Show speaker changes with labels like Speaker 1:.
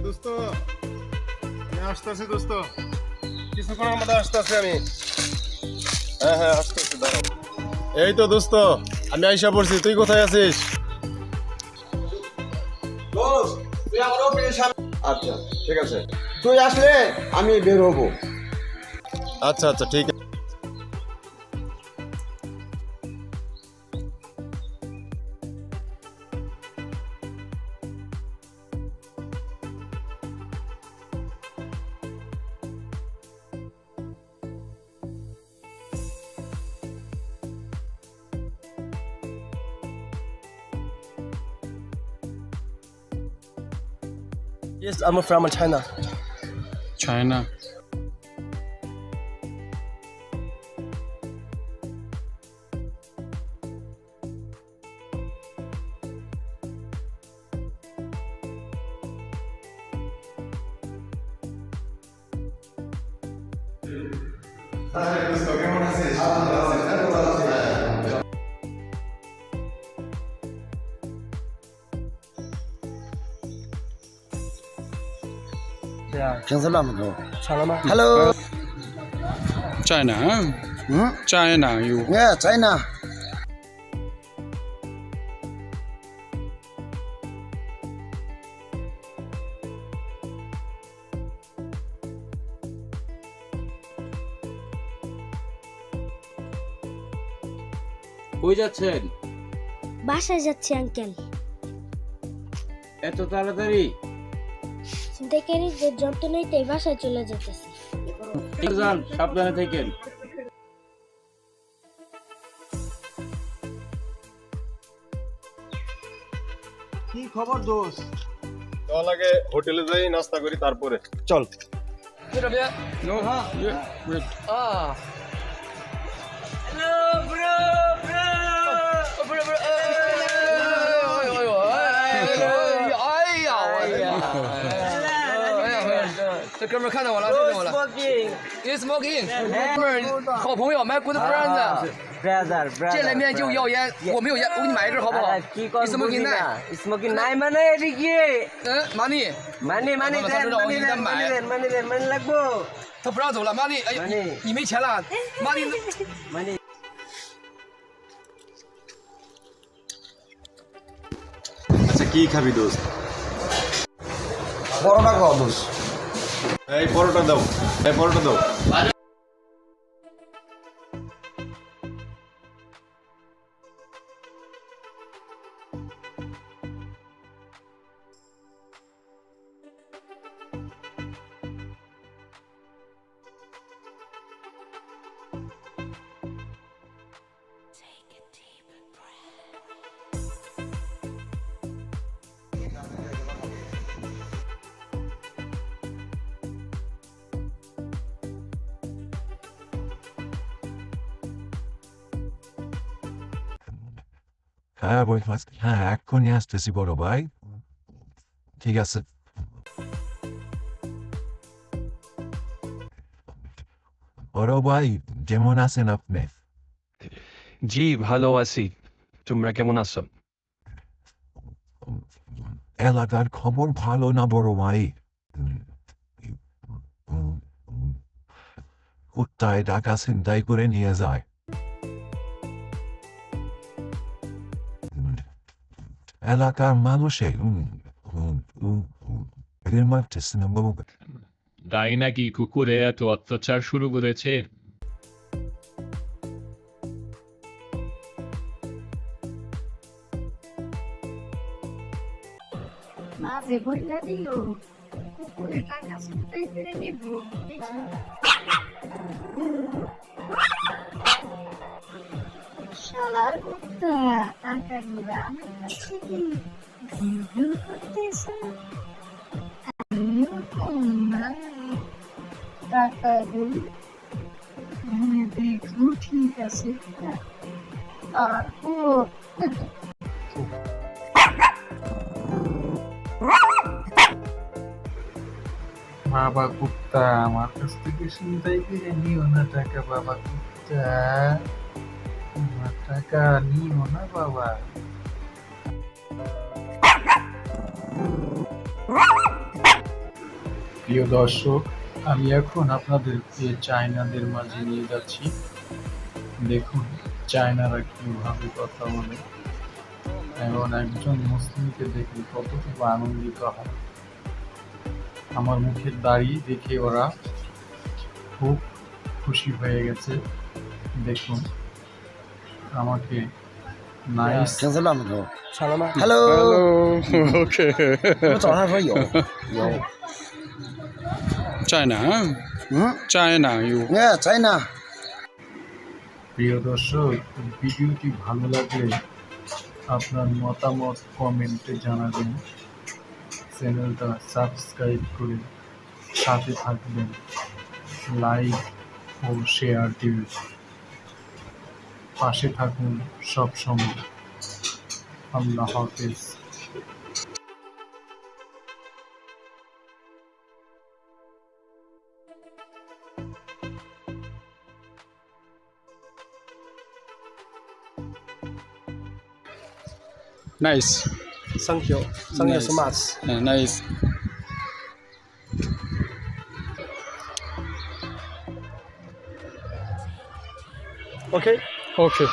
Speaker 1: দোস্ত আমি আসতেছি দোস্ত, কিছুক্ষণের মধ্যে আসতেছি আমি। হ্যাঁ আসতেছি, দাঁড়াও। এই তো দোস্ত আমি আইসা পড়ছি, তুই কোথায় আছিস?
Speaker 2: আচ্ছা ঠিক আছে, তুই আসলে আমি বের হবো।
Speaker 1: আচ্ছা আচ্ছা ঠিক আছে।
Speaker 3: Yes, I'm from China.
Speaker 4: China.
Speaker 1: কেমন আছিস?
Speaker 2: Hello.
Speaker 4: China, huh? China, you.
Speaker 2: Yeah, China.
Speaker 5: কই যাচ্ছেন?
Speaker 6: বাসায় যাচ্ছি আঙ্কেল।
Speaker 5: এত তাড়াতাড়ি?
Speaker 6: ছিনতাইকারী যে যন্ত্রণায় তাই বাসায় চলে যেতেছি।
Speaker 5: ঠিক যান, সাবধানে থাকেন।
Speaker 3: কি খবর দোস্ত?
Speaker 1: চল আগে হোটেলে যাই, নাস্তা করি, তারপরে
Speaker 3: চল।
Speaker 4: No, yeah, wait.
Speaker 7: 这哥们儿看到我了，看到我了。You smoking？ 哥们儿，好朋友，my good friend。
Speaker 8: brother
Speaker 7: 见了面就要烟，我没有烟，我给你买一根好不好？
Speaker 8: কি কর
Speaker 7: You smoking
Speaker 8: বুঝি না
Speaker 7: নাই？
Speaker 8: স্মোকিং নাই মানে এটি কি
Speaker 7: money，
Speaker 8: মানি মানি
Speaker 7: 他知道我给他买。
Speaker 8: মানি লাগবো
Speaker 7: 他不让走了，money，哎，
Speaker 8: Money
Speaker 7: 你没钱了，money。
Speaker 8: মানি
Speaker 1: আচ্ছা কি খাবি দোস্ত?
Speaker 2: পরোটা খাও দোষ।
Speaker 1: এই পরোটা দাও, এই পরোটা দাও।
Speaker 9: হ্যাঁ হ্যাঁ এক্ষুনি আসতেছি বড় ভাই, ঠিক আছে। বড় ভাই কেমন আছেন আপনি?
Speaker 4: জি ভালো আছি, তোমরা কেমন আছো?
Speaker 9: এলাকার খবর ভালো না বড় ভাই, কুত্তায় টাকা ছিনতাই করে নিয়ে যায়। এলাকার মানুষে
Speaker 4: তাই নাকি কুকুরে এত অত্যাচার শুরু করেছে?
Speaker 6: শালার কুত্তা টাকা দিবা ভিডিও করতেছে আমিও কমলাম টাকা দিই আমি দেখবো ঠিক আছে আর ও
Speaker 10: বাবা কুত্তা আমার কাছ থেকে চিন্তাই করে নিও না টাকা বাবা কুত্তা আমার টাকা নিও না বাবা প্রিয় দর্শক আমি এখন আপনাদেরকে চায়নাদের মাঝে নিয়ে যাচ্ছি দেখুন চায়নারা কিভাবে কথা বলে এবং একজন মুসলিমকে দেখে কতটুকু আনন্দিত হয় আমার মুখের দাড়ি দেখে ওরা খুব খুশি হয়ে গেছে দেখুন আমাকে নাইস
Speaker 3: Hello.
Speaker 1: Okay.
Speaker 3: 我早上说有。
Speaker 10: চায়না হ্যাঁ চায়না ইউ
Speaker 3: China.
Speaker 10: প্রিয় দর্শক ভিডিওটি ভালো লাগলে আপনার মতামত কমেন্টে জানাবেন চ্যানেলটা সাবস্ক্রাইব করে সাথে থাকবেন লাইক ও শেয়ার দিবেন পাশে থাকুন সব সময় আল্লাহ হাফেজ Nice.
Speaker 3: Thank you. Thank you so much.
Speaker 10: Nice.
Speaker 3: Okay.
Speaker 10: Okay.